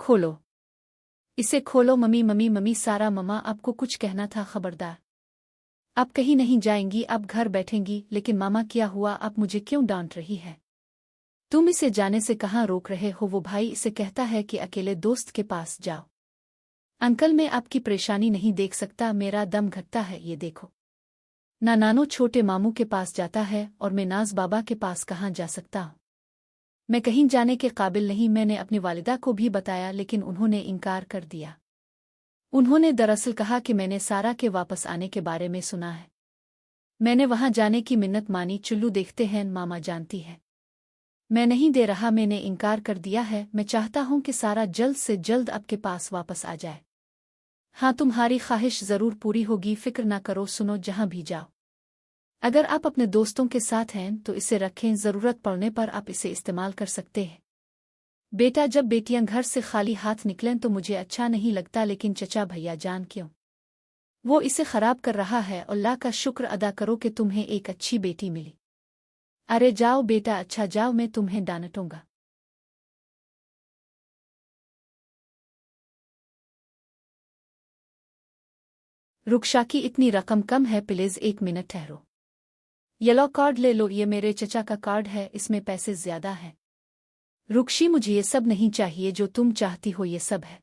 खोलो इसे, खोलो। Mummy mummy mummy. सारा, मम्मा आपको कुछ कहना था, खबरदार। आप कहीं नहीं जाएंगी, आप घर बैठेंगी। लेकिन मामा क्या हुआ, आप मुझे क्यों डांट रही है? तुम इसे जाने से कहाँ रोक रहे हो? वो भाई इसे कहता है कि अकेले दोस्त के पास जाओ। अंकल, मैं आपकी परेशानी नहीं देख सकता, मेरा दम घटता है, ये देखो ना। नानो छोटे मामू के पास जाता है और मैं नाज बाबा के पास कहाँ जा सकता हूँ? मैं कहीं जाने के काबिल नहीं। मैंने अपनी वालिदा को भी बताया लेकिन उन्होंने इनकार कर दिया। उन्होंने दरअसल कहा कि मैंने सारा के वापस आने के बारे में सुना है। मैंने वहां जाने की मिन्नत मानी। चुल्लू देखते हैं, मामा जानती है मैं नहीं दे रहा, मैंने इनकार कर दिया है। मैं चाहता हूं कि सारा जल्द से जल्द आपके पास वापस आ जाए। हाँ, तुम्हारी ख्वाहिश जरूर पूरी होगी, फिक्र ना करो। सुनो, जहां भी जाओ, अगर आप अपने दोस्तों के साथ हैं तो इसे रखें, जरूरत पड़ने पर आप इसे इस्तेमाल कर सकते हैं। बेटा, जब बेटियां घर से खाली हाथ निकलें तो मुझे अच्छा नहीं लगता, लेकिन चचा भैया जान क्यों वो इसे खराब कर रहा है? अल्लाह का शुक्र अदा करो कि तुम्हें एक अच्छी बेटी मिली। अरे जाओ बेटा, अच्छा जाओ, मैं तुम्हें डांटूंगा। रुकशा की इतनी रकम कम है, प्लीज 1 मिनट ठहरो। येलो कार्ड ले लो, ये मेरे चचा का कार्ड है, इसमें पैसे ज्यादा हैं। रुकशी, मुझे ये सब नहीं चाहिए, जो तुम चाहती हो ये सब है।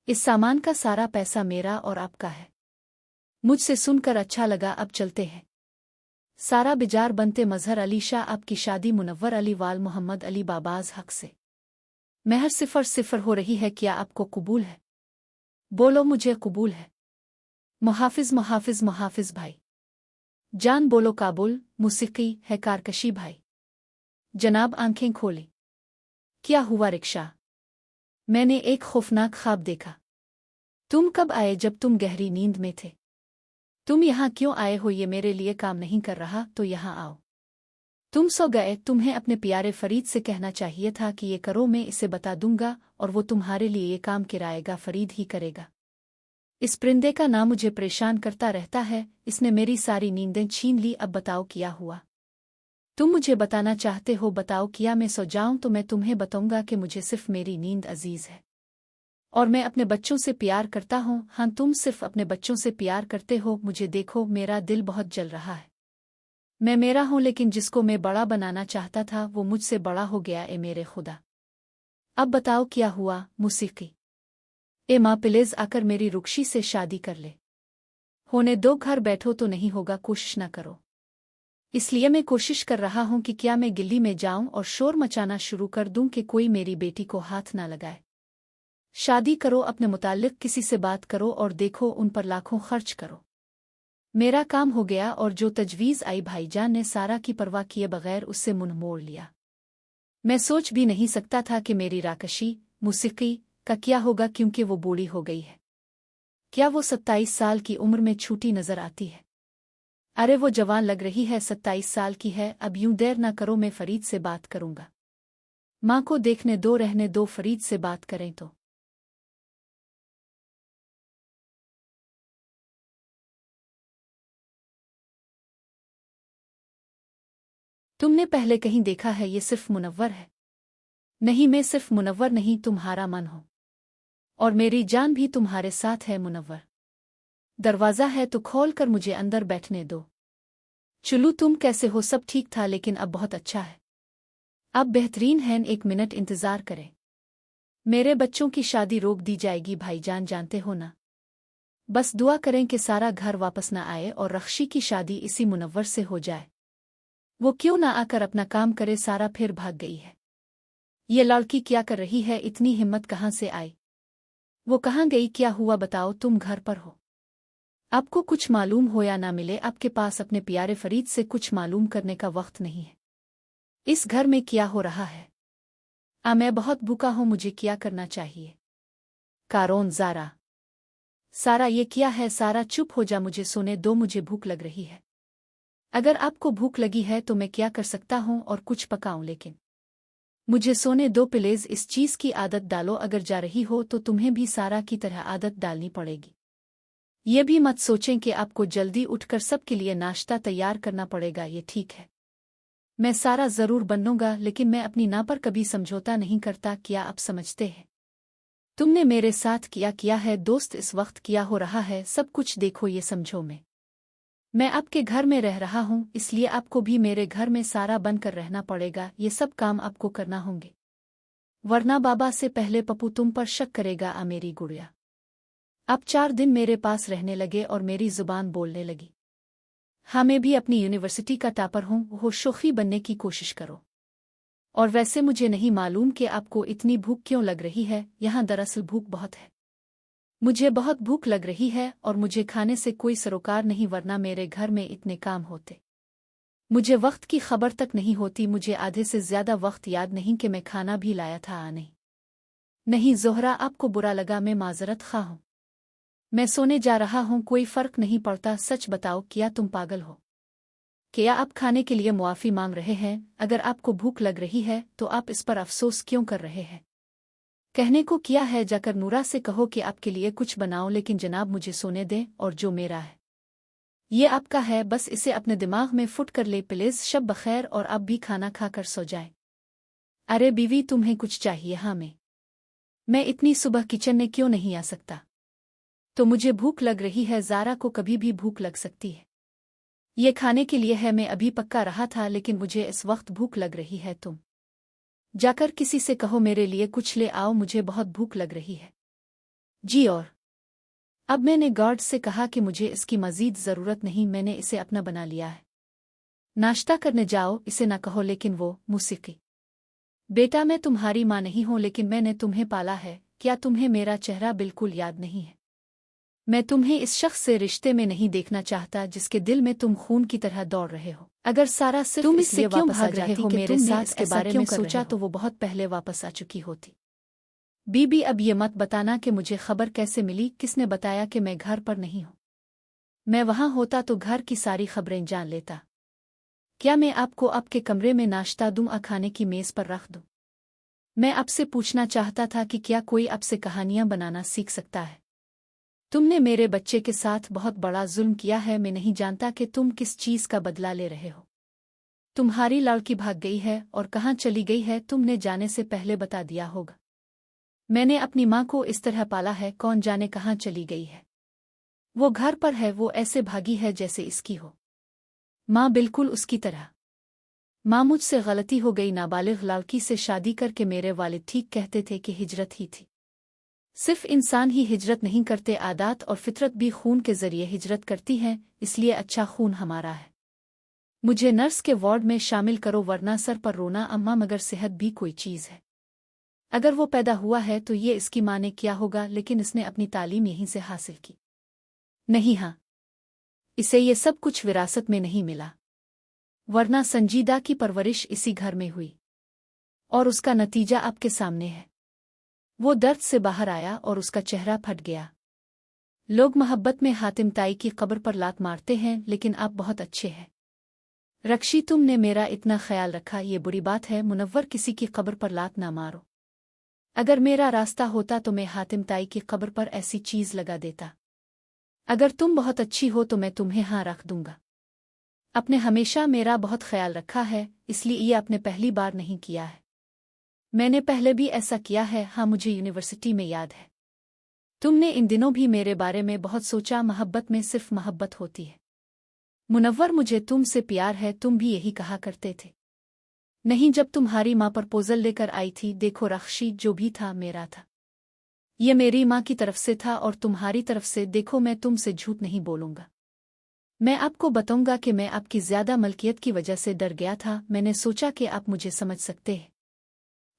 इस सामान का सारा पैसा मेरा और आपका है। मुझसे सुनकर अच्छा लगा, अब चलते हैं। सारा बिजार बनते मजहर अली शाह, आपकी शादी मुनव्वर अली वाल मोहम्मद अली बाबाज हक से महर 0-0 हो रही है, क्या आपको कबूल है? बोलो, मुझे कबूल है। मुहाफिज मुहाफिज मुहाफिज भाई जान, बोलो काबुल। मुसीकी है कारकशी भाई जनाब, आंखें खोली। क्या हुआ रिक्शा? मैंने एक खौफनाक ख्वाब देखा। तुम कब आए? जब तुम गहरी नींद में थे। तुम यहाँ क्यों आए हो? ये मेरे लिए काम नहीं कर रहा तो यहाँ आओ। तुम सो गए? तुम्हें अपने प्यारे फरीद से कहना चाहिए था कि ये करो, मैं इसे बता दूंगा और वो तुम्हारे लिए ये काम किराएगा, फरीद ही करेगा। इस परिंदे का नाम मुझे परेशान करता रहता है, इसने मेरी सारी नींदें छीन ली। अब बताओ क्या हुआ? तुम मुझे बताना चाहते हो? बताओ, किया मैं सो जाऊं तो मैं तुम्हें बताऊंगा कि मुझे सिर्फ मेरी नींद अजीज है और मैं अपने बच्चों से प्यार करता हूं। हाँ, तुम सिर्फ अपने बच्चों से प्यार करते हो। मुझे देखो, मेरा दिल बहुत जल रहा है। मैं मेरा हूं, लेकिन जिसको मैं बड़ा बनाना चाहता था वो मुझसे बड़ा हो गया। ए मेरे खुदा, अब बताओ क्या हुआ? मुसीकी, ए माँ, प्लीज आकर मेरी रुकशी से शादी कर ले। होने दो, घर बैठो तो नहीं होगा, कोशिश न करो। इसलिए मैं कोशिश कर रहा हूं कि क्या मैं गिल्ली में जाऊं और शोर मचाना शुरू कर दूं कि कोई मेरी बेटी को हाथ ना लगाए। शादी करो, अपने मुताल्लिक किसी से बात करो और देखो, उन पर लाखों खर्च करो। मेरा काम हो गया और जो तजवीज़ आई, भाईजान ने सारा की परवाह किए बगैर उससे मुंह मोड़ लिया। मैं सोच भी नहीं सकता था कि मेरी राकशी मुसीकी का क्या होगा, क्योंकि वो बूढ़ी हो गई है। क्या वो 27 साल की उम्र में छूटी नजर आती है? अरे वो जवान लग रही है, 27 साल की है। अब यूं देर ना करो, मैं फरीद से बात करूंगा। माँ को देखने दो, रहने दो, फरीद से बात करें तो। तुमने पहले कहीं देखा है? ये सिर्फ मुनव्वर है। नहीं, मैं सिर्फ मुनव्वर नहीं, तुम्हारा मन हो और मेरी जान भी तुम्हारे साथ है। मुनव्वर, दरवाज़ा है तो खोल कर मुझे अंदर बैठने दो। चुल्लू, तुम कैसे हो? सब ठीक था, लेकिन अब बहुत अच्छा है, अब बेहतरीन है। 1 मिनट इंतज़ार करें, मेरे बच्चों की शादी रोक दी जाएगी। भाईजान जानते हो ना, बस दुआ करें कि सारा घर वापस न आए और रख्शी की शादी इसी मुनव्वर से हो जाए। वो क्यों ना आकर अपना काम करे? सारा फिर भाग गई है। ये लड़की क्या कर रही है? इतनी हिम्मत कहाँ से आई? वो कहाँ गई? क्या हुआ? बताओ, तुम घर पर हो। आपको कुछ मालूम हो या ना मिले, आपके पास अपने प्यारे फरीद से कुछ मालूम करने का वक्त नहीं है। इस घर में क्या हो रहा है? मैं बहुत भूखा हूं, मुझे क्या करना चाहिए? कारोन, ज़ारा, सारा, ये क्या है? सारा, चुप हो जा, मुझे सोने दो, मुझे भूख लग रही है। अगर आपको भूख लगी है तो मैं क्या कर सकता हूं और कुछ पकाऊं, लेकिन मुझे सोने दो प्लीज। इस चीज की आदत डालो, अगर जा रही हो तो तुम्हें भी सारा की तरह आदत डालनी पड़ेगी। ये भी मत सोचें कि आपको जल्दी उठकर सबके लिए नाश्ता तैयार करना पड़ेगा। ये ठीक है, मैं सारा जरूर बनूंगा, लेकिन मैं अपनी ना पर कभी समझौता नहीं करता। क्या आप समझते हैं? तुमने मेरे साथ किया है दोस्त, इस वक्त किया हो रहा है सब कुछ देखो, ये समझो मैं आपके घर में रह रहा हूँ, इसलिए आपको भी मेरे घर में सारा बनकर रहना पड़ेगा। ये सब काम आपको करना होंगे, वरना बाबा से पहले पप्पू तुम पर शक करेगा। मेरी गुड़िया अब 4 दिन मेरे पास रहने लगे और मेरी जुबान बोलने लगी। हाँ, मैं भी अपनी यूनिवर्सिटी का टॉपर हूँ, वो शोखी बनने की कोशिश करो। और वैसे मुझे नहीं मालूम कि आपको इतनी भूख क्यों लग रही है, यहाँ दरअसल भूख बहुत है। मुझे बहुत भूख लग रही है और मुझे खाने से कोई सरोकार नहीं, वरना मेरे घर में इतने काम होते। मुझे वक्त की खबर तक नहीं होती, मुझे आधे से ज्यादा वक्त याद नहीं कि मैं खाना भी लाया था। नहीं ज़ोहरा, आपको बुरा लगा, मैं माजरत खा हूँ। मैं सोने जा रहा हूँ, कोई फर्क नहीं पड़ता। सच बताओ, क्या तुम पागल हो? क्या आप खाने के लिए मुआफ़ी मांग रहे हैं? अगर आपको भूख लग रही है तो आप इस पर अफसोस क्यों कर रहे हैं? कहने को क्या है, जाकर नूरा से कहो कि आपके लिए कुछ बनाओ, लेकिन जनाब मुझे सोने दें, और जो मेरा है ये आपका है, बस इसे अपने दिमाग में फुट कर ले प्लीज। शब बखैर, और अब भी खाना खाकर सो जाए। अरे बीवी, तुम्हें कुछ चाहिए? हाँ, मैं इतनी सुबह किचन में क्यों नहीं आ सकता? तो मुझे भूख लग रही है, ज़ारा को कभी भी भूख लग सकती है। ये खाने के लिए है, मैं अभी पक्का रहा था, लेकिन मुझे इस वक्त भूख लग रही है। तुम जाकर किसी से कहो मेरे लिए कुछ ले आओ, मुझे बहुत भूख लग रही है। जी, और अब मैंने गार्ड से कहा कि मुझे इसकी मज़ीद ज़रूरत नहीं, मैंने इसे अपना बना लिया है। नाश्ता करने जाओ, इसे ना कहो। लेकिन वो मूसीकी, बेटा मैं तुम्हारी माँ नहीं हूँ, लेकिन मैंने तुम्हें पाला है। क्या तुम्हें मेरा चेहरा बिल्कुल याद नहीं है? मैं तुम्हें इस शख्स से रिश्ते में नहीं देखना चाहता जिसके दिल में तुम खून की तरह दौड़ रहे हो। अगर सारा सिर्फ तुम इससे क्यों भाग रहे हो मेरे साथ, इसके बारे में सोचा तो वो बहुत पहले वापस आ चुकी होती। बीबी, अब ये मत बताना कि मुझे खबर कैसे मिली, किसने बताया कि मैं घर पर नहीं हूँ। मैं वहां होता तो घर की सारी खबरें जान लेता। क्या मैं आपको आपके कमरे में नाश्ता दूं, खाने की मेज पर रख दूं? मैं आपसे पूछना चाहता था कि क्या कोई आपसे कहानियां बनाना सीख सकता है? तुमने मेरे बच्चे के साथ बहुत बड़ा जुल्म किया है। मैं नहीं जानता कि तुम किस चीज का बदला ले रहे हो। तुम्हारी लड़की भाग गई है, और कहाँ चली गई है तुमने जाने से पहले बता दिया होगा। मैंने अपनी माँ को इस तरह पाला है, कौन जाने कहाँ चली गई है। वो घर पर है, वो ऐसे भागी है जैसे इसकी हो माँ, बिल्कुल उसकी तरह। माँ, मुझसे गलती हो गई, नाबालिग लड़की से शादी करके। मेरे वालिद ठीक कहते थे कि हिजरत ही थी। सिर्फ इंसान ही हिजरत नहीं करते, आदात और फितरत भी खून के जरिए हिजरत करती हैं, इसलिए अच्छा खून हमारा है। मुझे नर्स के वार्ड में शामिल करो, वरना सर पर रोना। अम्मा, मगर सेहत भी कोई चीज़ है। अगर वो पैदा हुआ है तो ये इसकी माँ ने किया होगा, लेकिन इसने अपनी तालीम यहीं से हासिल की। नहीं, हाँ, इसे ये सब कुछ विरासत में नहीं मिला, वरना संजीदा की परवरिश इसी घर में हुई, और उसका नतीजा आपके सामने है। वो दर्द से बाहर आया और उसका चेहरा फट गया। लोग मोहब्बत में हातिम ताई की कब्र पर लात मारते हैं, लेकिन आप बहुत अच्छे हैं रक्षी, तुमने मेरा इतना ख्याल रखा। ये बुरी बात है मुनव्वर, किसी की कब्र पर लात ना मारो। अगर मेरा रास्ता होता तो मैं हातिम ताई की कब्र पर ऐसी चीज़ लगा देता। अगर तुम बहुत अच्छी हो तो मैं तुम्हें हाँ रख दूंगा। आपने हमेशा मेरा बहुत ख्याल रखा है, इसलिए ये आपने पहली बार नहीं किया है। मैंने पहले भी ऐसा किया है। हाँ, मुझे यूनिवर्सिटी में याद है, तुमने इन दिनों भी मेरे बारे में बहुत सोचा। मोहब्बत में सिर्फ मोहब्बत होती है मुनव्वर, मुझे तुमसे प्यार है, तुम भी यही कहा करते थे। नहीं, जब तुम्हारी माँ प्रपोजल लेकर आई थी, देखो रक्षी, जो भी था मेरा था। ये मेरी माँ की तरफ से था, और तुम्हारी तरफ से। देखो, मैं तुमसे झूठ नहीं बोलूंगा। मैं आपको बताऊंगा कि मैं आपकी ज्यादा मलकियत की वजह से डर गया था। मैंने सोचा कि आप मुझे समझ सकते हैं।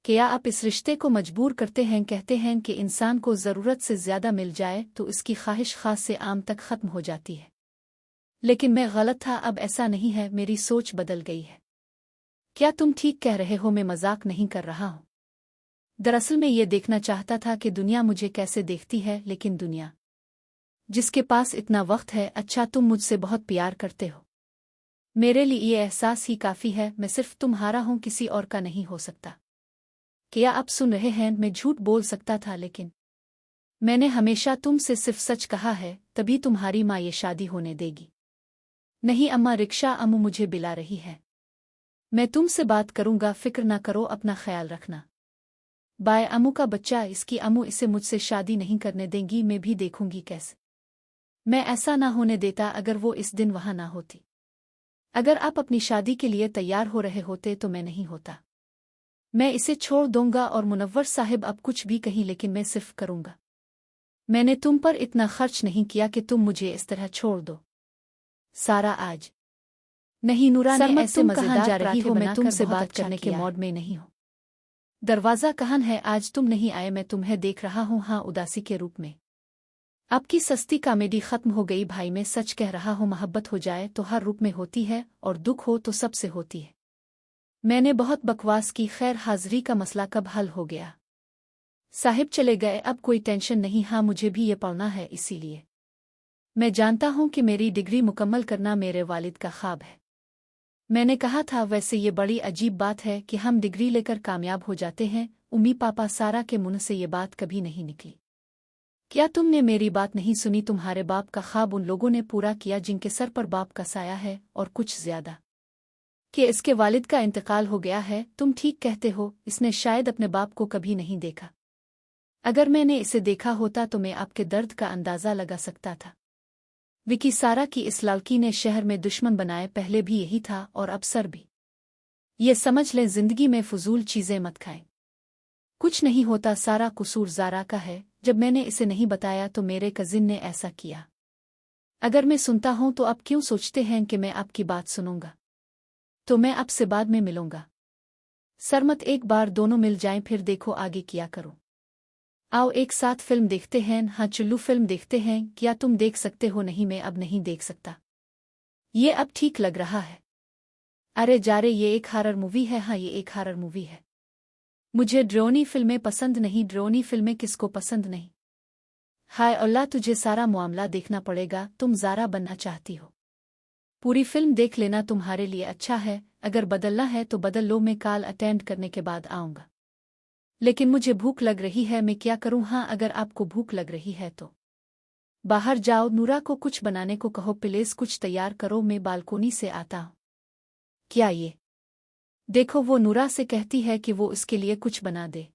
क्या आप इस रिश्ते को मजबूर करते हैं? कहते हैं कि इंसान को ज़रूरत से ज्यादा मिल जाए तो इसकी ख्वाहिश खास से आम तक खत्म हो जाती है। लेकिन मैं गलत था, अब ऐसा नहीं है, मेरी सोच बदल गई है। क्या तुम ठीक कह रहे हो? मैं मजाक नहीं कर रहा हूँ। दरअसल मैं ये देखना चाहता था कि दुनिया मुझे कैसे देखती है, लेकिन दुनिया जिसके पास इतना वक्त है। अच्छा, तुम मुझसे बहुत प्यार करते हो, मेरे लिए ये एहसास ही काफ़ी है। मैं सिर्फ तुम्हारा हूँ, किसी और का नहीं हो सकता। क्या आप सुन रहे हैं? मैं झूठ बोल सकता था, लेकिन मैंने हमेशा तुमसे सिर्फ सच कहा है, तभी तुम्हारी माँ ये शादी होने देगी। नहीं अम्मा, रिक्शा अम्मू मुझे बिला रही है। मैं तुमसे बात करूंगा, फिक्र ना करो, अपना ख्याल रखना। बाय अम्मू का बच्चा, इसकी अम्मू इसे मुझसे शादी नहीं करने देंगी, मैं भी देखूंगी कैसे। मैं ऐसा ना होने देता अगर वो इस दिन वहां ना होती। अगर आप अपनी शादी के लिए तैयार हो रहे होते तो मैं नहीं होता। मैं इसे छोड़ दूंगा और मुनव्वर साहिब अब कुछ भी कहीं, लेकिन मैं सिर्फ करूंगा। मैंने तुम पर इतना खर्च नहीं किया कि तुम मुझे इस तरह छोड़ दो। सारा आज नहीं नूरा ने ऐसे मजेदार जा रही हो, मैं तुमसे बात करने के मूड में नहीं हूं। दरवाजा कहाँ है? आज तुम नहीं आए, मैं तुम्हें देख रहा हूं, हाँ, उदासी के रूप में। आपकी सस्ती कॉमेडी खत्म हो गई भाई, मैं सच कह रहा हूं, मोहब्बत हो जाए तो हर रूप में होती है और दुख हो तो सबसे होती है। मैंने बहुत बकवास की, खैर हाजिरी का मसला कब हल हो गया? साहिब चले गए, अब कोई टेंशन नहीं। हाँ, मुझे भी ये पढ़ना है, इसीलिए मैं जानता हूं कि मेरी डिग्री मुकम्मल करना मेरे वालिद का ख्वाब है। मैंने कहा था, वैसे ये बड़ी अजीब बात है कि हम डिग्री लेकर कामयाब हो जाते हैं। उम्मी पापा सारा के मुंह से ये बात कभी नहीं निकली। क्या तुमने मेरी बात नहीं सुनी? तुम्हारे बाप का ख्वाब उन लोगों ने पूरा किया जिनके सर पर बाप का साया है, और कुछ ज्यादा कि इसके वालिद का इंतकाल हो गया है। तुम ठीक कहते हो, इसने शायद अपने बाप को कभी नहीं देखा। अगर मैंने इसे देखा होता तो मैं आपके दर्द का अंदाजा लगा सकता था। विकी सारा की इस लड़की ने शहर में दुश्मन बनाए, पहले भी यही था और अब सर भी। ये समझ लें, जिंदगी में फजूल चीजें मत खाएं। कुछ नहीं होता, सारा कसूर ज़ारा का है। जब मैंने इसे नहीं बताया तो मेरे कजिन ने ऐसा किया। अगर मैं सुनता हूं तो आप क्यों सोचते हैं कि मैं आपकी बात सुनूंगा? तो मैं आपसे बाद में मिलूंगा। सरमत, एक बार दोनों मिल जाएं, फिर देखो आगे क्या करो। आओ एक साथ फिल्म देखते हैं। हाँ चुल्लू, फिल्म देखते हैं। क्या तुम देख सकते हो? नहीं, मैं अब नहीं देख सकता। ये अब ठीक लग रहा है। अरे जारे, ये एक हॉरर मूवी है। हाँ, ये एक हॉरर मूवी है। मुझे ड्रोनी फिल्में पसंद नहीं। ड्रोनी फिल्में किसको पसंद नहीं? हाय अल्लाह, तुझे सारा मामला देखना पड़ेगा। तुम ज़ारा बनना चाहती हो? पूरी फिल्म देख लेना, तुम्हारे लिए अच्छा है। अगर बदलना है तो बदल लो, मैं कॉल अटेंड करने के बाद आऊँगा। लेकिन मुझे भूख लग रही है, मैं क्या करूँ? हाँ, अगर आपको भूख लग रही है तो बाहर जाओ, नूरा को कुछ बनाने को कहो, प्लीज कुछ तैयार करो, मैं बालकोनी से आता हूँ। क्या ये देखो, वो नूरा से कहती है कि वो इसके लिए कुछ बना दे।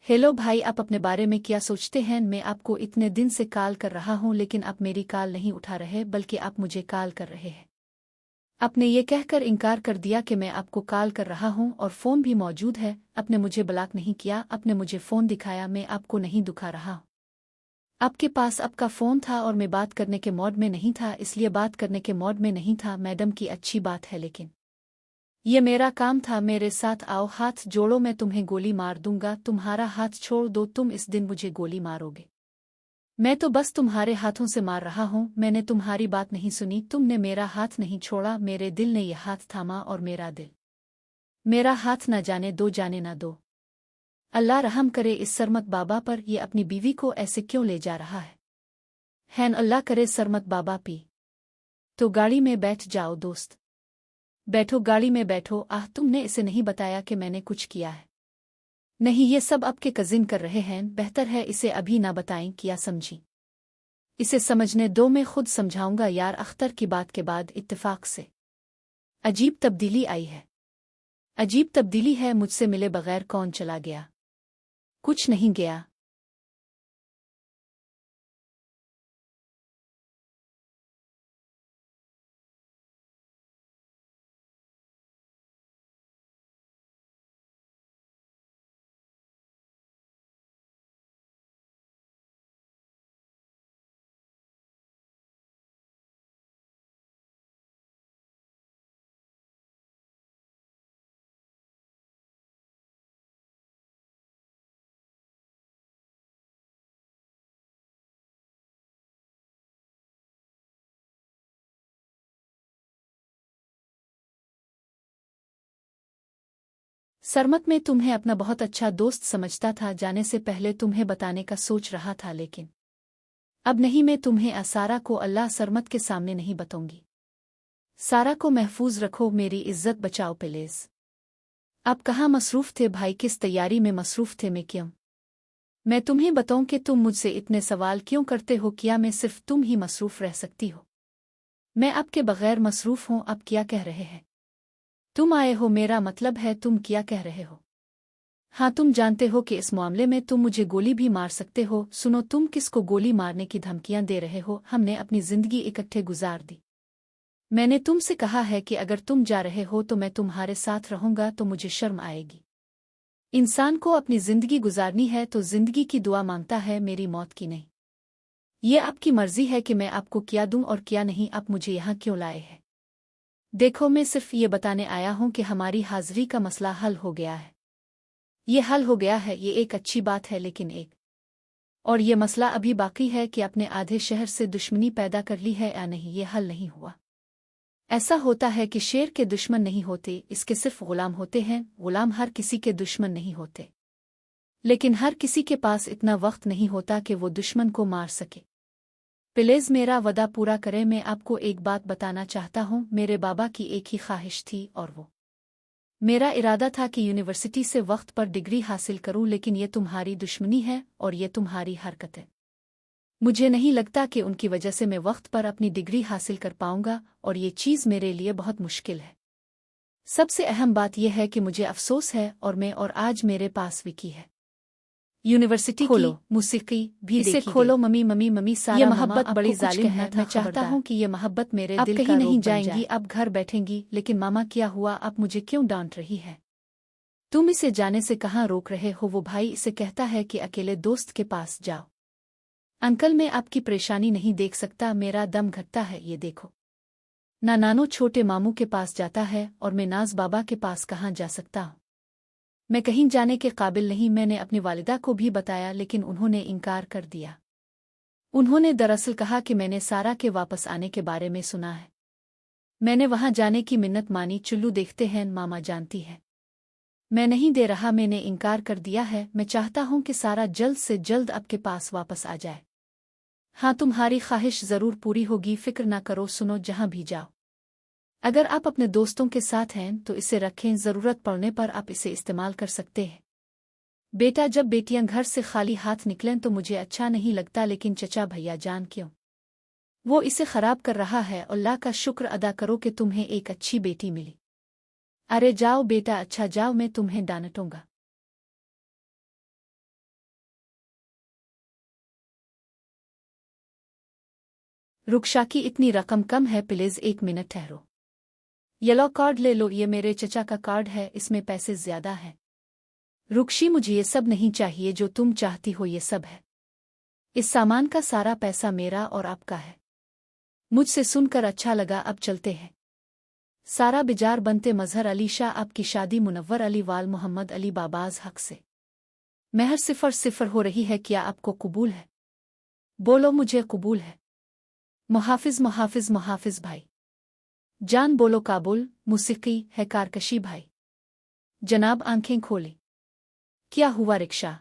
हेलो भाई, आप अपने बारे में क्या सोचते हैं? मैं आपको इतने दिन से कॉल कर रहा हूं, लेकिन आप मेरी कॉल नहीं उठा रहे, बल्कि आप मुझे कॉल कर रहे हैं। आपने ये कहकर इनकार कर दिया कि मैं आपको कॉल कर रहा हूं, और फ़ोन भी मौजूद है। आपने मुझे ब्लॉक नहीं किया, आपने मुझे फ़ोन दिखाया, मैं आपको नहीं दुखा रहा हूं। आपके पास आपका फ़ोन था और मैं बात करने के मोड में नहीं था, इसलिए बात करने के मोड में नहीं था। मैडम की अच्छी बात है, लेकिन ये मेरा काम था। मेरे साथ आओ, हाथ जोड़ो, मैं तुम्हें गोली मार दूंगा। तुम्हारा हाथ छोड़ दो, तुम इस दिन मुझे गोली मारोगे। मैं तो बस तुम्हारे हाथों से मार रहा हूं। मैंने तुम्हारी बात नहीं सुनी, तुमने मेरा हाथ नहीं छोड़ा, मेरे दिल ने यह हाथ थामा, और मेरा दिल, मेरा हाथ न जाने दो, जाने न दो। अल्लाह रहम करे इस सरमत बाबा पर, ये अपनी बीवी को ऐसे क्यों ले जा रहा है? हैन अल्लाह करे सरमत बाबा पी तो गाड़ी में बैठ जाओ दोस्त। बैठो, गाड़ी में बैठो। आह, तुमने इसे नहीं बताया कि मैंने कुछ किया है? नहीं, ये सब आपके कजिन कर रहे हैं। बेहतर है इसे अभी ना बताएं, क्या समझी? इसे समझने दो, मैं खुद समझाऊंगा। यार, अख्तर की बात के बाद इत्तेफाक से अजीब तब्दीली आई है। अजीब तब्दीली है, मुझसे मिले बगैर कौन चला गया? कुछ नहीं गया। सरमत, में तुम्हें अपना बहुत अच्छा दोस्त समझता था। जाने से पहले तुम्हें बताने का सोच रहा था, लेकिन अब नहीं। मैं तुम्हें सारा को अल्लाह सरमत के सामने नहीं बताऊंगी। सारा को महफूज रखो, मेरी इज्जत बचाओ प्लीज। आप कहाँ मसरूफ थे भाई? किस तैयारी में मसरूफ थे? मैं क्यों मैं तुम्हें बताऊं कि तुम मुझसे इतने सवाल क्यों करते हो? क्या मैं सिर्फ तुम ही मसरूफ रह सकती हो? मैं आपके बगैर मसरूफ हूं। आप क्या कह रहे हैं? तुम आए हो, मेरा मतलब है तुम क्या कह रहे हो? हाँ, तुम जानते हो कि इस मामले में तुम मुझे गोली भी मार सकते हो। सुनो, तुम किसको गोली मारने की धमकियां दे रहे हो? हमने अपनी जिंदगी इकट्ठे गुजार दी। मैंने तुमसे कहा है कि अगर तुम जा रहे हो तो मैं तुम्हारे साथ रहूंगा, तो मुझे शर्म आएगी। इंसान को अपनी जिंदगी गुजारनी है तो जिंदगी की दुआ मांगता है, मेरी मौत की नहीं। ये आपकी मर्जी है कि मैं आपको क्या दूं और क्या नहीं। आप मुझे यहाँ क्यों लाए हैं? देखो, मैं सिर्फ ये बताने आया हूं कि हमारी हाजिरी का मसला हल हो गया है। ये हल हो गया है, ये एक अच्छी बात है, लेकिन एक और ये मसला अभी बाकी है कि अपने आधे शहर से दुश्मनी पैदा कर ली है या नहीं, ये हल नहीं हुआ। ऐसा होता है कि शेर के दुश्मन नहीं होते, इसके सिर्फ गुलाम होते हैं। गुलाम हर किसी के दुश्मन नहीं होते, लेकिन हर किसी के पास इतना वक्त नहीं होता कि वो दुश्मन को मार सके। प्लीज मेरा वदा पूरा करें। मैं आपको एक बात बताना चाहता हूँ, मेरे बाबा की एक ही ख्वाहिश थी और वो मेरा इरादा था कि यूनिवर्सिटी से वक्त पर डिग्री हासिल करूं, लेकिन ये तुम्हारी दुश्मनी है और ये तुम्हारी हरकतें। मुझे नहीं लगता कि उनकी वजह से मैं वक्त पर अपनी डिग्री हासिल कर पाऊंगा, और ये चीज़ मेरे लिए बहुत मुश्किल है। सबसे अहम बात यह है कि मुझे अफसोस है और आज मेरे पास विकी है। यूनिवर्सिटी खोलो, की मौसीकी भी इसे देखी खोलो। गई। मम्मी सारा ये मम्मा मोहब्बत आपको बड़ी कुछ जालिम कहना है। था, मैं चाहता खबरदार। हूँ कि ये मोहब्बत मेरे आप दिल कहीं का नहीं रोग बन जाएंगी, जाए। अब घर बैठेंगी, लेकिन मामा क्या हुआ? आप मुझे क्यों डांट रही है? तुम इसे जाने से कहाँ रोक रहे हो? वो भाई इसे कहता है कि अकेले दोस्त के पास जाओ। अंकल, मैं आपकी परेशानी नहीं देख सकता, मेरा दम घटता है, ये देखो ना। नानो छोटे मामू के पास जाता है और मैं नाज बाबा के पास कहाँ जा सकता हूँ? मैं कहीं जाने के काबिल नहीं। मैंने अपनी वालिदा को भी बताया, लेकिन उन्होंने इनकार कर दिया। उन्होंने दरअसल कहा कि मैंने सारा के वापस आने के बारे में सुना है। मैंने वहां जाने की मिन्नत मानी। चुल्लू देखते हैं, मामा जानती है मैं नहीं दे रहा, मैंने इनकार कर दिया है। मैं चाहता हूं कि सारा जल्द से जल्द आपके पास वापस आ जाए। हाँ, तुम्हारी ख्वाहिश जरूर पूरी होगी, फिक्र ना करो। सुनो, जहां भी जाओ, अगर आप अपने दोस्तों के साथ हैं तो इसे रखें, जरूरत पड़ने पर आप इसे इस्तेमाल कर सकते हैं। बेटा, जब बेटियां घर से खाली हाथ निकलें तो मुझे अच्छा नहीं लगता, लेकिन चचा भैया जान क्यों वो इसे खराब कर रहा है? अल्लाह का शुक्र अदा करो कि तुम्हें एक अच्छी बेटी मिली। अरे जाओ बेटा, अच्छा जाओ, मैं तुम्हें डांटूंगा। रुकशा की इतनी रकम कम है, प्लीज 1 मिनट ठहरो। येलो कार्ड ले लो, ये मेरे चचा का कार्ड है, इसमें पैसे ज्यादा हैं। रुकशी, मुझे ये सब नहीं चाहिए, जो तुम चाहती हो ये सब है। इस सामान का सारा पैसा मेरा और आपका है। मुझसे सुनकर अच्छा लगा, अब चलते हैं। सारा बिजार बनते मजहर अली शाह, आपकी शादी मुनव्वर अली वाल मोहम्मद अली बाबाज हक से महर 0-0 हो रही है, क्या आपको कबूल है? बोलो, मुझे कबूल है। मुहाफिज मुहाफिज मुहाफिज भाई जान, बोलो काबुल। मौसीकी है कारकशी भाई जनाब, आंखें खोले। क्या हुआ रिक्शा?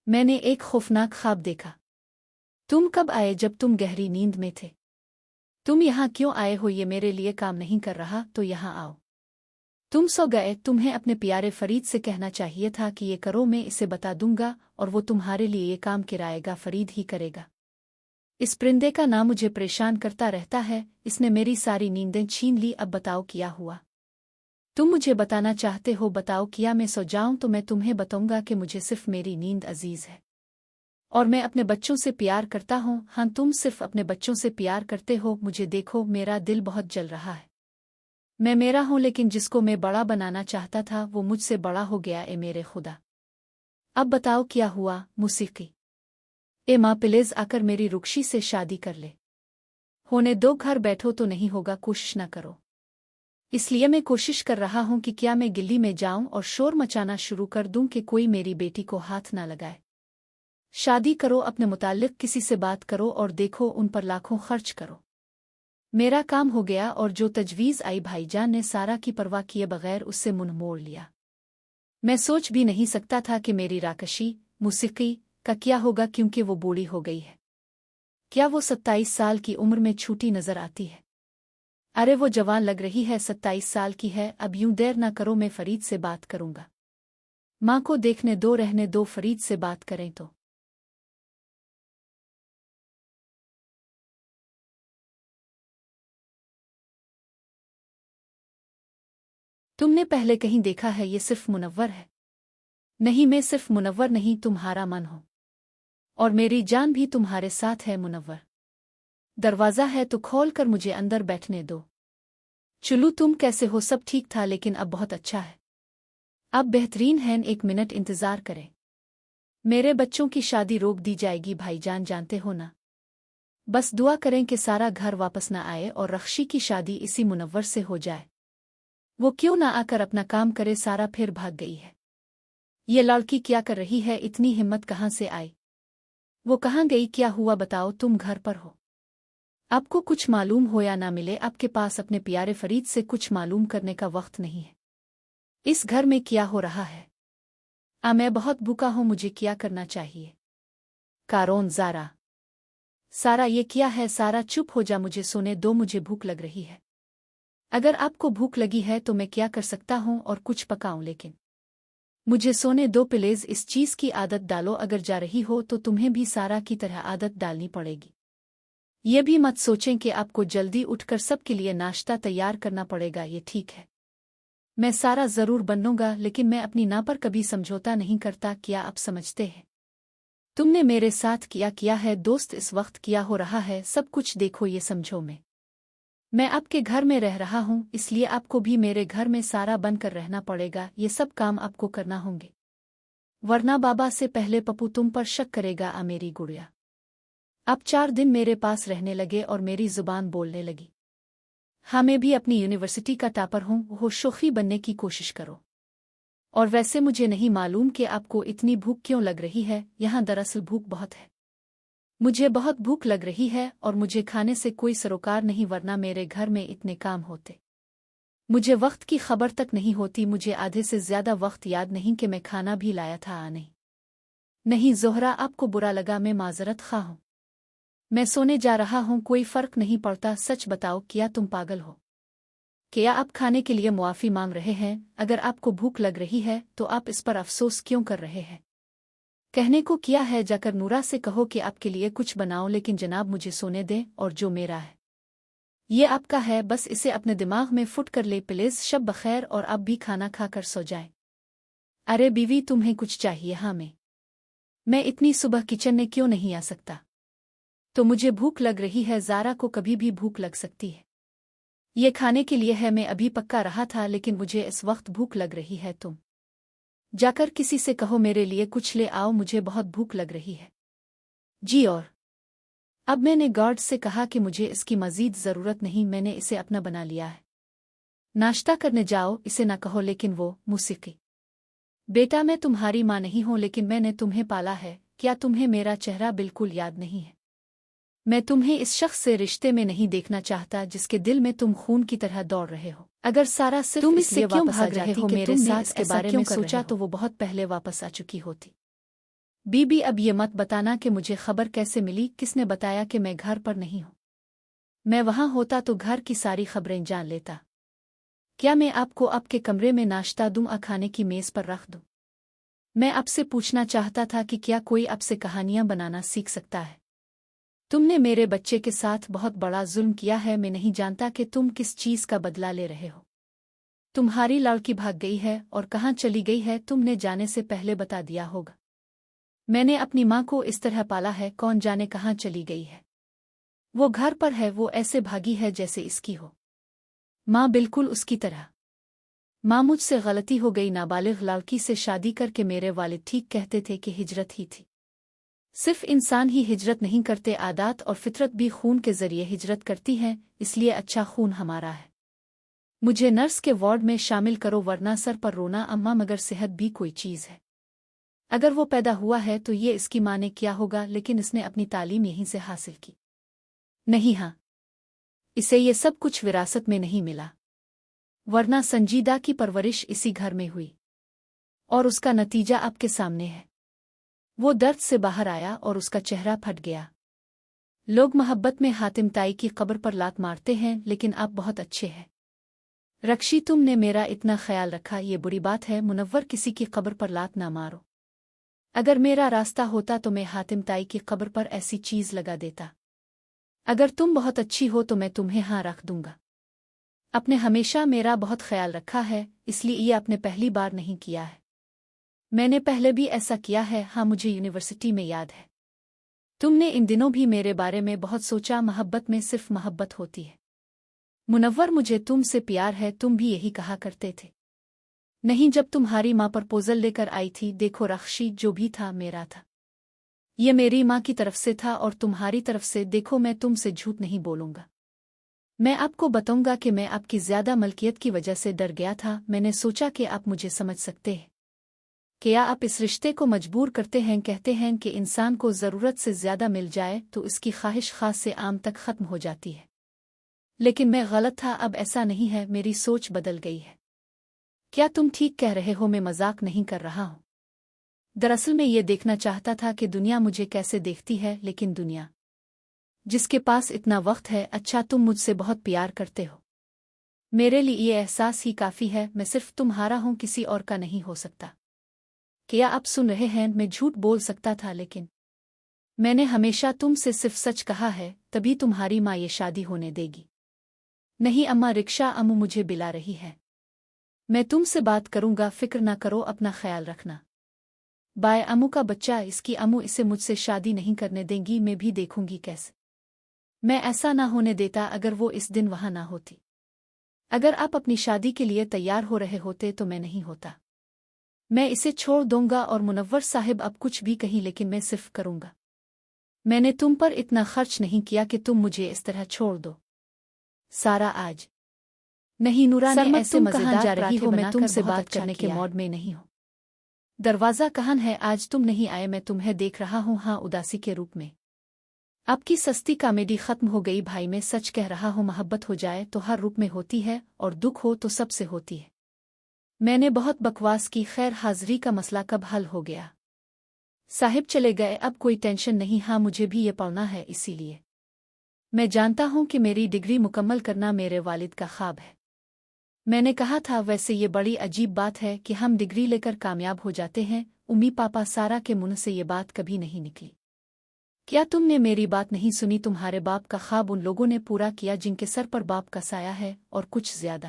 मैंने एक खौफनाक ख्वाब देखा। तुम कब आए? जब तुम गहरी नींद में थे। तुम यहाँ क्यों आए हो? ये मेरे लिए काम नहीं कर रहा, तो यहाँ आओ। तुम सो गए? तुम्हें अपने प्यारे फरीद से कहना चाहिए था कि ये करो, मैं इसे बता दूंगा और वो तुम्हारे लिए ये काम किराएगा, फरीद ही करेगा। इस परिंदे का नाम मुझे परेशान करता रहता है, इसने मेरी सारी नींदें छीन ली। अब बताओ क्या हुआ? तुम मुझे बताना चाहते हो? बताओ, किया मैं सो जाऊं तो मैं तुम्हें बताऊंगा कि मुझे सिर्फ मेरी नींद अजीज है और मैं अपने बच्चों से प्यार करता हूँ। हाँ, तुम सिर्फ अपने बच्चों से प्यार करते हो। मुझे देखो, मेरा दिल बहुत जल रहा है। मैं मेरा हूं, लेकिन जिसको मैं बड़ा बनाना चाहता था वो मुझसे बड़ा हो गया। ए मेरे खुदा, अब बताओ क्या हुआ? मौसीकी, ए माँ, प्लीज आकर मेरी रुकशी से शादी कर ले। होने दो, घर बैठो तो नहीं होगा, कोशिश न करो। इसलिए मैं कोशिश कर रहा हूं कि क्या मैं गिल्ली में जाऊं और शोर मचाना शुरू कर दूं कि कोई मेरी बेटी को हाथ ना लगाए। शादी करो, अपने मुताल्लिक किसी से बात करो और देखो, उन पर लाखों खर्च करो। मेरा काम हो गया, और जो तजवीज़ आई भाईजान ने सारा की परवाह किए बगैर उससे मुंह मोड़ लिया। मैं सोच भी नहीं सकता था कि मेरी राकशी मौसीकी का क्या होगा, क्योंकि वो बूढ़ी हो गई है। क्या वो 27 साल की उम्र में छूटी नजर आती है? अरे वो जवान लग रही है, 27 साल की है। अब यूं देर ना करो, मैं फरीद से बात करूंगा। माँ को देखने दो, रहने दो, फरीद से बात करें तो। तुमने पहले कहीं देखा है? ये सिर्फ मुनव्वर है। नहीं, मैं सिर्फ मुनव्वर नहीं, तुम्हारा मन हो, और मेरी जान भी तुम्हारे साथ है मुनव्वर। दरवाज़ा है तो खोल कर मुझे अंदर बैठने दो। चुलू, तुम कैसे हो? सब ठीक था, लेकिन अब बहुत अच्छा है। अब बेहतरीन है, 1 मिनट इंतज़ार करें। मेरे बच्चों की शादी रोक दी जाएगी भाईजान, जानते हो ना। बस दुआ करें कि सारा घर वापस न आए और रख्शी की शादी इसी मुनव्वर से हो जाए। वो क्यों ना आकर अपना काम करे? सारा फिर भाग गई है। ये लड़की क्या कर रही है? इतनी हिम्मत कहाँ से आई? वो कहाँ गई? क्या हुआ बताओ, तुम घर पर हो? आपको कुछ मालूम हो या ना मिले, आपके पास अपने प्यारे फरीद से कुछ मालूम करने का वक्त नहीं है। इस घर में क्या हो रहा है? मैं बहुत भूखा हूं, मुझे क्या करना चाहिए? कारोन, ज़ारा, सारा, ये क्या है? सारा चुप हो जा, मुझे सोने दो, मुझे भूख लग रही है। अगर आपको भूख लगी है तो मैं क्या कर सकता हूं और कुछ पकाऊं, लेकिन मुझे सोने दो प्लीज। इस चीज़ की आदत डालो, अगर जा रही हो तो तुम्हें भी सारा की तरह आदत डालनी पड़ेगी। ये भी मत सोचें कि आपको जल्दी उठकर सबके लिए नाश्ता तैयार करना पड़ेगा, ये ठीक है। मैं सारा ज़रूर बनूंगा, लेकिन मैं अपनी ना पर कभी समझौता नहीं करता, क्या आप समझते हैं? तुमने मेरे साथ किया है दोस्त, इस वक्त क्या हो रहा है सब कुछ देखो, ये समझो। मैं आपके घर में रह रहा हूं, इसलिए आपको भी मेरे घर में सारा बनकर रहना पड़ेगा। ये सब काम आपको करना होंगे, वरना बाबा से पहले पप्पू तुम पर शक करेगा। मेरी गुड़िया, आप 4 दिन मेरे पास रहने लगे और मेरी जुबान बोलने लगी। हाँ, मैं भी अपनी यूनिवर्सिटी का टॉपर हूँ, वो शोखी बनने की कोशिश करो। और वैसे मुझे नहीं मालूम कि आपको इतनी भूख क्यों लग रही है। यहाँ दरअसल भूख बहुत है, मुझे बहुत भूख लग रही है और मुझे खाने से कोई सरोकार नहीं, वरना मेरे घर में इतने काम होते। मुझे वक्त की खबर तक नहीं होती। मुझे आधे से ज्यादा वक्त याद नहीं कि मैं खाना भी लाया था। नहीं ज़ोहरा, आपको बुरा लगा, मैं माजरत खा हूँ। मैं सोने जा रहा हूँ, कोई फर्क नहीं पड़ता। सच बताओ, क्या तुम पागल हो? क्या आप खाने के लिए मुआफ़ी मांग रहे हैं? अगर आपको भूख लग रही है तो आप इस पर अफसोस क्यों कर रहे हैं? कहने को क्या है, जाकर नूरा से कहो कि आपके लिए कुछ बनाओ, लेकिन जनाब मुझे सोने दें, और जो मेरा है ये आपका है, बस इसे अपने दिमाग में फुट कर ले प्लीज। शब बखैर, और अब भी खाना खाकर सो जाए। अरे बीवी, तुम्हें कुछ चाहिए? हाँ, मैं इतनी सुबह किचन में क्यों नहीं आ सकता? तो मुझे भूख लग रही है, ज़ारा को कभी भी भूख लग सकती है। ये खाने के लिए है, मैं अभी पक्का रहा था, लेकिन मुझे इस वक्त भूख लग रही है। तुम जाकर किसी से कहो मेरे लिए कुछ ले आओ, मुझे बहुत भूख लग रही है। जी, और अब मैंने गार्ड से कहा कि मुझे इसकी मज़ीद ज़रूरत नहीं, मैंने इसे अपना बना लिया है। नाश्ता करने जाओ, इसे ना कहो। लेकिन वो मूसीकी, बेटा मैं तुम्हारी माँ नहीं हूँ, लेकिन मैंने तुम्हें पाला है। क्या तुम्हें मेरा चेहरा बिल्कुल याद नहीं है? मैं तुम्हें इस शख्स से रिश्ते में नहीं देखना चाहता जिसके दिल में तुम खून की तरह दौड़ रहे हो। अगर सारा सिर्फ तुम इससे क्यों भाग रहे हो मेरे साथ इसके बारे में सोचा तो वो बहुत पहले वापस आ चुकी होती। बीबी, अब ये मत बताना कि मुझे खबर कैसे मिली, किसने बताया कि मैं घर पर नहीं हूँ। मैं वहाँ होता तो घर की सारी खबरें जान लेता। क्या मैं आपको आपके कमरे में नाश्ता दूँ, खाने की मेज़ पर रख दूँ? मैं आपसे पूछना चाहता था कि क्या कोई आपसे कहानियाँ बनाना सीख सकता है? तुमने मेरे बच्चे के साथ बहुत बड़ा जुल्म किया है। मैं नहीं जानता कि तुम किस चीज़ का बदला ले रहे हो। तुम्हारी लड़की भाग गई है, और कहाँ चली गई है तुमने जाने से पहले बता दिया होगा। मैंने अपनी माँ को इस तरह पाला है, कौन जाने कहाँ चली गई है। वो घर पर है, वो ऐसे भागी है जैसे इसकी हो माँ, बिल्कुल उसकी तरह। माँ, मुझसे गलती हो गई, नाबालिग लड़की से शादी करके। मेरे वालिद ठीक कहते थे कि हिजरत ही थी। सिर्फ इंसान ही हिजरत नहीं करते, आदात और फितरत भी खून के जरिए हिजरत करती हैं, इसलिए अच्छा खून हमारा है। मुझे नर्स के वार्ड में शामिल करो, वरना सर पर रोना। अम्मा, मगर सेहत भी कोई चीज़ है। अगर वो पैदा हुआ है तो ये इसकी माँ ने किया होगा, लेकिन इसने अपनी तालीम यहीं से हासिल की। नहीं, हाँ, इसे ये सब कुछ विरासत में नहीं मिला, वरना संजीदा की परवरिश इसी घर में हुई, और उसका नतीजा आपके सामने है। वो दर्द से बाहर आया और उसका चेहरा फट गया। लोग मोहब्बत में हातिम ताई की कब्र पर लात मारते हैं, लेकिन आप बहुत अच्छे हैं। रक्षी, तुमने मेरा इतना ख्याल रखा, ये बुरी बात है। मुनव्वर, किसी की कब्र पर लात ना मारो। अगर मेरा रास्ता होता तो मैं हातिम ताई की कब्र पर ऐसी चीज़ लगा देता। अगर तुम बहुत अच्छी हो तो मैं तुम्हें हाँ रख दूंगा। आपने हमेशा मेरा बहुत ख्याल रखा है, इसलिए ये आपने पहली बार नहीं किया है। میں نے پہلے بھی ایسا کیا ہے، ہاں مجھے یونیورسٹی میں یاد ہے۔ تم نے ان دنوں بھی میرے بارے میں بہت سوچا، محبت میں صرف محبت ہوتی ہے۔ منور مجھے تم سے پیار ہے، تم بھی یہی کہا کرتے تھے۔ نہیں، جب تمہاری ماں پرپوزل لے کر آئی تھی، دیکھو رخشی جو بھی تھا میرا تھا، یہ میری ماں کی طرف سے تھا اور تمہاری طرف سے، دیکھو میں تم سے جھوٹ نہیں بولوں گا۔ میں آپ کو بتاؤں گا کہ میں آپ کی زیادہ ملکیت کی وجہ سے ڈر گیا تھا، میں نے سوچا کہ آپ مجھے سمجھ سکتے ہیں۔ کیا آپ اس رشتے کو مجبور کرتے ہیں، کہتے ہیں کہ انسان کو ضرورت سے زیادہ مل جائے تو اس کی خواہش خاص سے عام تک ختم ہو جاتی ہے، لیکن میں غلط تھا، اب ایسا نہیں ہے، میری سوچ بدل گئی ہے۔ کیا تم ٹھیک کہہ رہے ہو، میں مذاق نہیں کر رہا ہوں۔ دراصل میں یہ دیکھنا چاہتا تھا کہ دنیا مجھے کیسے دیکھتی ہے، لیکن دنیا جس کے پاس اتنا وقت ہے، اچھا تم مجھ سے بہت پیار کرتے ہو، میرے لیے یہ احساس ہی کافی ہے، میں صرف تمہارا ہوں، کسی اور کا نہیں ہو سکتا۔ کیا آپ سن رہے ہیں، میں جھوٹ بول سکتا تھا، لیکن میں نے ہمیشہ تم سے صرف سچ کہا ہے، تبھی تمہاری ماں یہ شادی ہونے دے گی۔ نہیں اماں، رکشا امو مجھے بلا رہی ہے، میں تم سے بات کروں گا، فکر نہ کرو، اپنا خیال رکھنا۔ بائے امو کا بچہ، اس کی امو اسے مجھ سے شادی نہیں کرنے دیں گی، میں بھی دیکھوں گی کیسے۔ میں ایسا نہ ہونے دیتا اگر وہ اس دن وہاں نہ ہوتی۔ اگر آپ اپنی شادی کے لیے تیار ہو رہے ہوتے تو میں نہیں ہوتا۔ میں اسے چھوڑ دوں گا، اور منور صاحب اب کچھ بھی کہیں، لیکن میں صرف کروں گا۔ میں نے تم پر اتنا خرچ نہیں کیا کہ تم مجھے اس طرح چھوڑ دو۔ سارا آج نہیں، نورا نے ایسے مزیدار جا رہی ہو، میں تم سے بات کرنے کے موڈ میں نہیں ہوں۔ دروازہ کہاں ہے، آج تم نہیں آئے، میں تمہیں دیکھ رہا ہوں، ہاں اداسی کے روپ میں۔ آپ کی سستی کامیڈی ختم ہو گئی بھائی، میں سچ کہہ رہا ہوں، محبت ہو جائے تو ہر روپ میں ہوتی ہے، اور دکھ ہو تو سب سے ہوتی ہے۔ میں نے بہت بکواس کی، خیر حاضری کا مسئلہ کب حل ہو گیا؟ صاحب چلے گئے، اب کوئی ٹینشن نہیں، ہاں مجھے بھی یہ پڑھنا ہے، اسی لیے میں جانتا ہوں کہ میری ڈگری مکمل کرنا میرے والد کا خواب ہے۔ میں نے کہا تھا، ویسے یہ بڑی عجیب بات ہے کہ ہم ڈگری لے کر کامیاب ہو جاتے ہیں، امی پاپا سارا کے منہ سے یہ بات کبھی نہیں نکلی۔ کیا تم نے میری بات نہیں سنی؟ تمہارے باپ کا خواب ان لوگوں نے پورا کیا جن کے سر پر باپ کا سایہ ہے، اور کچھ زیادہ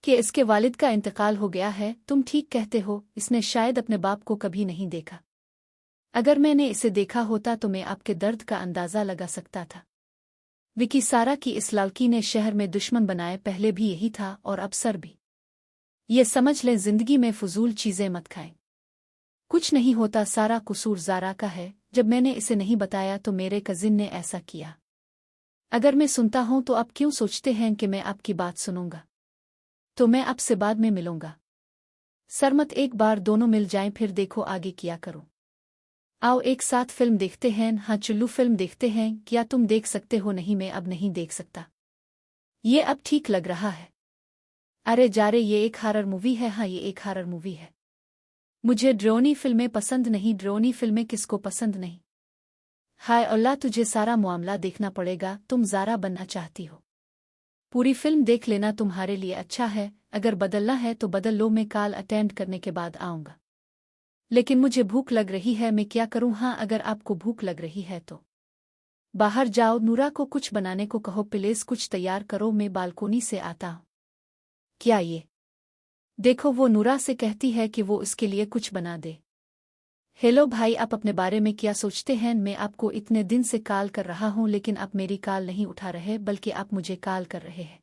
کہ اس کے والد کا انتقال ہو گیا ہے۔ تم ٹھیک کہتے ہو، اس نے شاید اپنے باپ کو کبھی نہیں دیکھا۔ اگر میں نے اسے دیکھا ہوتا تو میں آپ کے درد کا اندازہ لگا سکتا تھا۔ وکی سارا کی اس لڑکی نے شہر میں دشمن بنائے، پہلے بھی یہی تھا اور اب سر بھی۔ یہ سمجھ لیں، زندگی میں فضول چیزیں مت کھائیں۔ کچھ نہیں ہوتا، سارا قصور زارا کا ہے، جب میں نے اسے نہیں بتایا تو میرے کزن نے ایسا کیا۔ اگر میں سنتا ہوں تو آپ کیوں سوچتے ہیں کہ میں آپ کی بات سنوں گا؟ تو میں آپ سے بعد میں ملوں گا۔ سرمت ایک بار دونوں مل جائیں، پھر دیکھو آگے کیا کروں۔ آؤ ایک ساتھ فلم دیکھتے ہیں، ہاں چلو فلم دیکھتے ہیں، کیا تم دیکھ سکتے ہو؟ نہیں میں اب نہیں دیکھ سکتا، یہ اب ٹھیک لگ رہا ہے۔ ارے جارے، یہ ایک ہارر مووی ہے، ہاں یہ ایک ہارر مووی ہے۔ مجھے ڈرونی فلمیں پسند نہیں، ڈرونی فلمیں کس کو پسند نہیں؟ ہائے اللہ، تجھے سارا معاملہ دیکھنا پڑے گا، تم زارا بننا چاہتی ہو؟ پوری فلم دیکھ لینا، تمہارے لیے اچھا ہے، اگر بدلنا ہے تو بدل لو، میں کال اٹینڈ کرنے کے بعد آؤں گا۔ لیکن مجھے بھوک لگ رہی ہے، میں کیا کروں؟ ہاں اگر آپ کو بھوک لگ رہی ہے تو باہر جاؤ، نورا کو کچھ بنانے کو کہو، پلیز کچھ تیار کرو، میں بالکونی سے آتا ہوں۔ کیا یہ دیکھو، وہ نورا سے کہتی ہے کہ وہ اس کے لیے کچھ بنا دے۔ ہیلو بھائی، آپ اپنے بارے میں کیا سوچتے ہیں؟ میں آپ کو اتنے دن سے کال کر رہا ہوں، لیکن آپ میری کال نہیں اٹھا رہے، بلکہ آپ مجھے کال کر رہے ہیں۔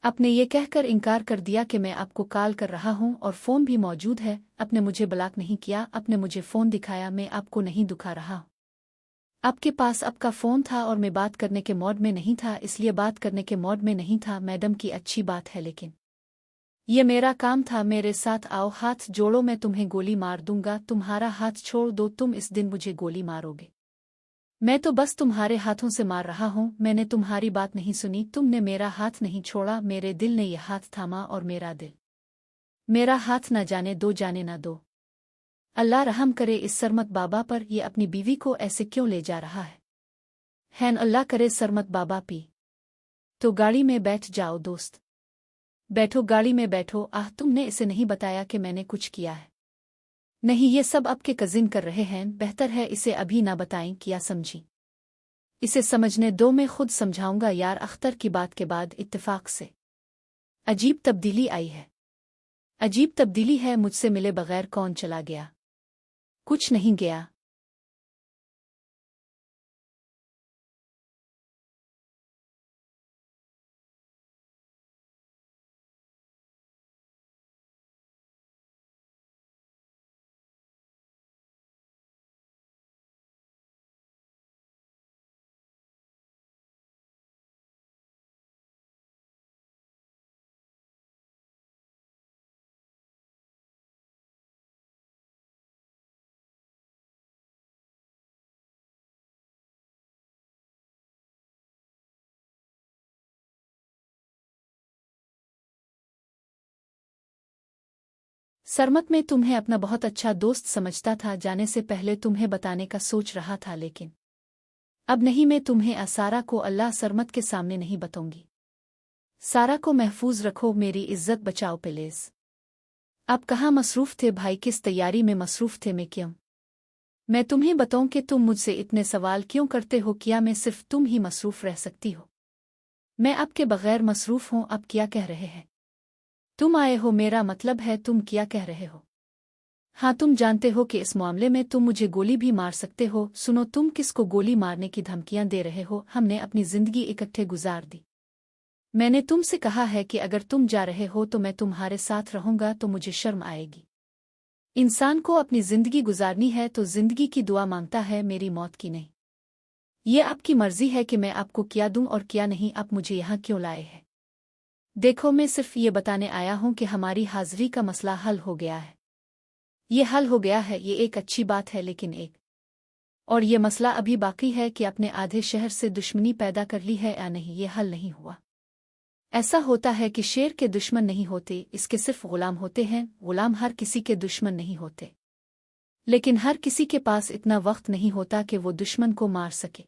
آپ نے یہ کہہ کر انکار کر دیا کہ میں آپ کو کال کر رہا ہوں، اور فون بھی موجود ہے، آپ نے مجھے بلاک نہیں کیا، آپ نے مجھے فون دکھایا، میں آپ کو نہیں دکھا رہا ہوں۔ آپ کے پاس آپ کا فون تھا اور میں بات کرنے کے موڈ میں نہیں تھا، اس لیے بات کرنے کے موڈ میں نہیں تھا۔ میڈم کی اچھی بات ہے، لیکن یہ میرا کام تھا، میرے ساتھ آؤ، ہاتھ جوڑو، میں تمہیں گولی مار دوں گا، تمہارا ہاتھ چھوڑ دو، تم اس دن مجھے گولی مارو گے۔ میں تو بس تمہارے ہاتھوں سے مار رہا ہوں، میں نے تمہاری بات نہیں سنی، تم نے میرا ہاتھ نہیں چھوڑا، میرے دل نے یہ ہاتھ تھاما، اور میرا دل میرا ہاتھ نہ جانے دو، جانے نہ دو۔ اللہ رحم کرے اس سرمت بابا پر، یہ اپنی بیوی کو ایسے کیوں لے جا رہا ہے؟ ہین اللہ کرے سرمت بابا پی تو گاڑی میں بیٹھ جاؤ دوست، بیٹھو گاڑی میں بیٹھو۔ تم نے اسے نہیں بتایا کہ میں نے کچھ کیا ہے؟ نہیں، یہ سب آپ کے کزن کر رہے ہیں، بہتر ہے اسے ابھی نہ بتائیں، کیا سمجھی؟ اسے سمجھنے دو، میں خود سمجھاؤں گا۔ یار اختر کی بات کے بعد اتفاق سے عجیب تبدیلی آئی ہے۔ अजीब तब्दीली है, मुझसे मिले बगैर कौन चला गया? कुछ नहीं गया। सरमत में तुम्हें अपना बहुत अच्छा दोस्त समझता था, जाने से पहले तुम्हें बताने का सोच रहा था, लेकिन अब नहीं। मैं तुम्हें सारा को अल्लाह सरमत के सामने नहीं बताऊंगी। सारा को महफूज रखो, मेरी इज्जत बचाओ प्लीज। अब कहाँ मसरूफ थे भाई, किस तैयारी में मसरूफ थे? मैं क्यों मैं तुम्हें बताऊं कि तुम मुझसे इतने सवाल क्यों करते हो? क्या मैं सिर्फ तुम ही मसरूफ रह सकती हो? मैं आपके बगैर मसरूफ हूं। अब क्या कह रहे हैं? तुम आए हो, मेरा मतलब है तुम क्या कह रहे हो? हाँ, तुम जानते हो कि इस मामले में तुम मुझे गोली भी मार सकते हो। सुनो, तुम किसको गोली मारने की धमकियां दे रहे हो? हमने अपनी जिंदगी इकट्ठे गुजार दी। मैंने तुमसे कहा है कि अगर तुम जा रहे हो तो मैं तुम्हारे साथ रहूंगा, तो मुझे शर्म आएगी। इंसान को अपनी जिंदगी गुजारनी है तो जिंदगी की दुआ मांगता है, मेरी मौत की नहीं। ये आपकी मर्जी है कि मैं आपको क्या दूं और क्या नहीं। आप मुझे यहाँ क्यों लाए हैं? देखो, मैं सिर्फ ये बताने आया हूं कि हमारी हाजिरी का मसला हल हो गया है। ये हल हो गया है, ये एक अच्छी बात है, लेकिन एक और ये मसला अभी बाकी है कि अपने आधे शहर से दुश्मनी पैदा कर ली है या नहीं। ये हल नहीं हुआ। ऐसा होता है कि शेर के दुश्मन नहीं होते, इसके सिर्फ गुलाम होते हैं। गुलाम हर किसी के दुश्मन नहीं होते, लेकिन हर किसी के पास इतना वक्त नहीं होता कि वो दुश्मन को मार सके।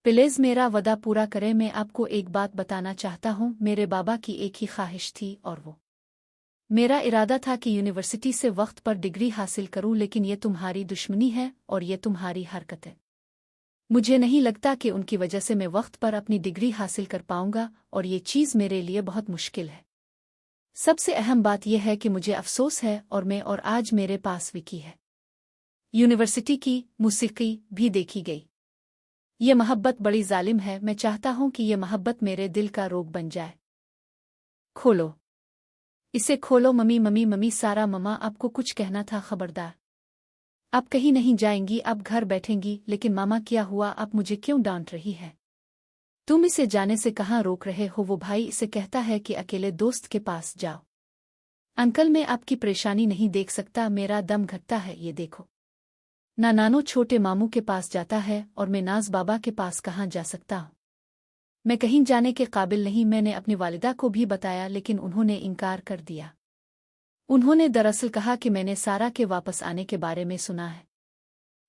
प्लीज मेरा वदा पूरा करें। मैं आपको एक बात बताना चाहता हूँ, मेरे बाबा की एक ही ख्वाहिश थी, और वो मेरा इरादा था कि यूनिवर्सिटी से वक्त पर डिग्री हासिल करूं, लेकिन ये तुम्हारी दुश्मनी है और ये तुम्हारी हरकत है। मुझे नहीं लगता कि उनकी वजह से मैं वक्त पर अपनी डिग्री हासिल कर पाऊंगा, और ये चीज़ मेरे लिए बहुत मुश्किल है। सबसे अहम बात यह है कि मुझे अफसोस है और आज मेरे पास विकी है। यूनिवर्सिटी की मौसीकी भी देखी गई। ये मोहब्बत बड़ी जालिम है। मैं चाहता हूं कि ये मोहब्बत मेरे दिल का रोग बन जाए। खोलो इसे, खोलो। मम्मी मम्मी मम्मी, सारा मम्मा, आपको कुछ कहना था, खबरदार। आप कहीं नहीं जाएंगी, आप घर बैठेंगी। लेकिन मामा, क्या हुआ? आप मुझे क्यों डांट रही है? तुम इसे जाने से कहाँ रोक रहे हो? वो भाई इसे कहता है कि अकेले दोस्त के पास जाओ। अंकल, मैं आपकी परेशानी नहीं देख सकता, मेरा दम घटता है। ये देखो ना, नानो छोटे मामू के पास जाता है और मैं नाज बाबा के पास कहाँ जा सकता हूँ? मैं कहीं जाने के काबिल नहीं। मैंने अपनी वालिदा को भी बताया, लेकिन उन्होंने इनकार कर दिया। उन्होंने दरअसल कहा कि मैंने सारा के वापस आने के बारे में सुना है।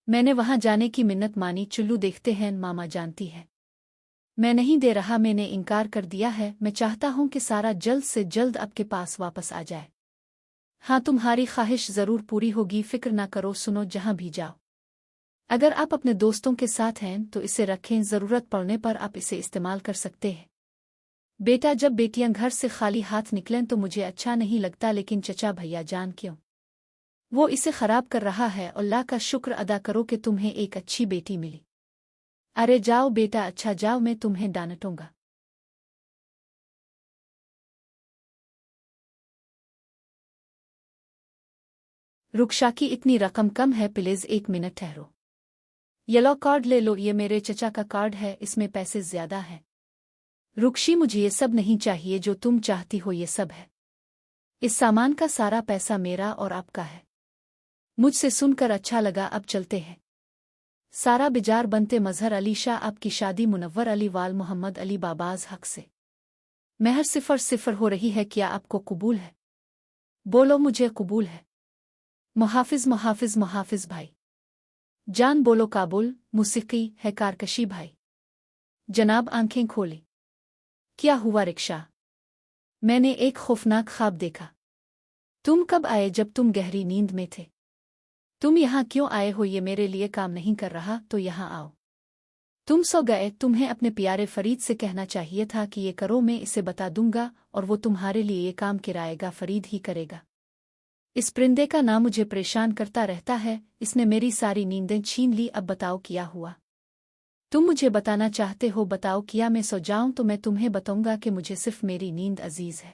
मैंने वहां जाने की मिन्नत मानी। चुल्लू देखते हैं, मामा जानती है। मैं नहीं दे रहा, मैंने इनकार कर दिया है। मैं चाहता हूं कि सारा जल्द से जल्द आपके पास वापस आ जाए। हाँ, तुम्हारी ख्वाहिश जरूर पूरी होगी, फिक्र ना करो। सुनो, जहां भी जाओ, अगर आप अपने दोस्तों के साथ हैं तो इसे रखें, जरूरत पड़ने पर आप इसे इस्तेमाल कर सकते हैं। बेटा, जब बेटियां घर से खाली हाथ निकलें तो मुझे अच्छा नहीं लगता, लेकिन चचा भैया जान क्यों वो इसे खराब कर रहा है? अल्लाह का शुक्र अदा करो कि तुम्हें एक अच्छी बेटी मिली। अरे जाओ बेटा, अच्छा जाओ, मैं तुम्हें डांटूंगा। रुकशा की इतनी रकम कम है, प्लीज 1 मिनट ठहरो। येलो कार्ड ले लो, ये मेरे चचा का कार्ड है, इसमें पैसे ज्यादा हैं। रुकशी, मुझे ये सब नहीं चाहिए जो तुम चाहती हो, ये सब है। इस सामान का सारा पैसा मेरा और आपका है। मुझसे सुनकर अच्छा लगा, अब चलते हैं। सारा बिजार बनते मजहर अली शाह, आपकी शादी मुनव्वर अली वाल मोहम्मद अली बाबाज हक से। महर 0-0 हो रही है, क्या आपको कबूल है? बोलो, मुझे कबूल है। मुहाफिज मुहाफिज मुहाफिज भाई जान, बोलो काबुल। मौसीकी है कारकशी भाई जनाब, आंखें खोले। क्या हुआ रिक्शा? मैंने एक खौफनाक ख्वाब देखा। तुम कब आए? जब तुम गहरी नींद में थे। तुम यहाँ क्यों आए हो? ये मेरे लिए काम नहीं कर रहा, तो यहाँ आओ। तुम सो गए? तुम्हें अपने प्यारे फरीद से कहना चाहिए था कि ये करो, मैं इसे बता दूंगा और वो तुम्हारे लिए ये काम कराएगा। फरीद ही करेगा। इस परिंदे का नाम मुझे परेशान करता रहता है, इसने मेरी सारी नींदें छीन ली। अब बताओ क्या हुआ? तुम मुझे बताना चाहते हो, बताओ। किया मैं सो जाऊं तो मैं तुम्हें बताऊंगा कि मुझे सिर्फ मेरी नींद अजीज है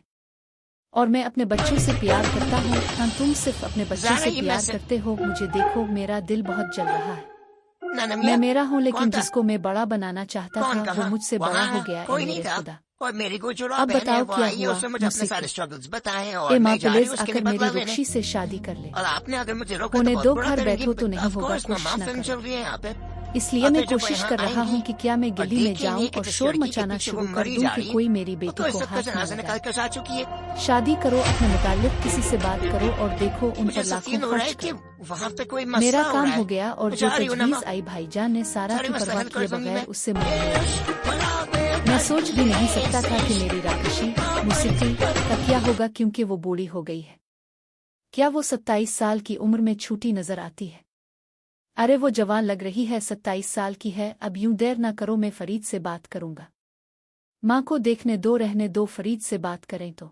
और मैं अपने बच्चों से प्यार करता हूँ। हाँ, तुम सिर्फ अपने बच्चों से प्यार करते हो। मुझे देखो, मेरा दिल बहुत जल रहा है। मैं मेरा हूँ, लेकिन जिसको मैं बड़ा बनाना चाहता था वो मुझसे बड़ा हो गया। ए मेरे खुदा, और मेरी कोई जुड़ा अब बहन है, बताओ वो क्या आई, हुआ? उसने मुझे अपने सारे स्ट्रगल्स बताए ए और माँ, मैं जा रही प्लीज हूँ उसके लिए आकर मेरी बदला लेने। रुक्षी से शादी कर ले। और आपने अगर मुझे रोका तो होने बहुत दो, बुरा घर करेंगी। बैठो तो नहीं Of होगा, course, कुछ मम्मा न फिल्म चल करो। रही है यहाँ पे। इसलिए और मैं फिर जब वो कोशिश यहाँ कर रहा हूँ आएंगी कि क्या मैं और गली में देखेंगे जाऊं कि और जिस शोर लड़की के मचाना पीछे वो शुरू कर मरी दूं जा कि रही कोई है, मेरी वो बेटी तो को इस वक्त हाथ से न निकल लगाए। कर आ चुकी है। शादी करो, अपने मुताल्लिक किसी से बात करो और देखो उन मुझे पर ऐसा लाखों फील हो रहा है खर्च कि करो। वहाँ पे कोई मेरा मसला हो काम रहा हो है। गया और मैं जो जा रही हूँ ना तजवीज़ माँ, आई भाईजान ने सारा सारे की मसला परवाह हल कर किए दूंगी बगैर मैं। उससे मुंह मोड़ लिया। मैं सोच भी नहीं सकता था कि मेरी राक्षसी मुसीकी का क्या होगा, क्योंकि वो बूढ़ी हो गई है। क्या वो 27 साल की उम्र में छूटी नजर आती है? अरे वो जवान लग रही है, 27 साल की है। अब यूं देर ना करो, मैं फरीद से बात करूंगा। माँ को देखने दो, रहने दो, फरीद से बात करें तो।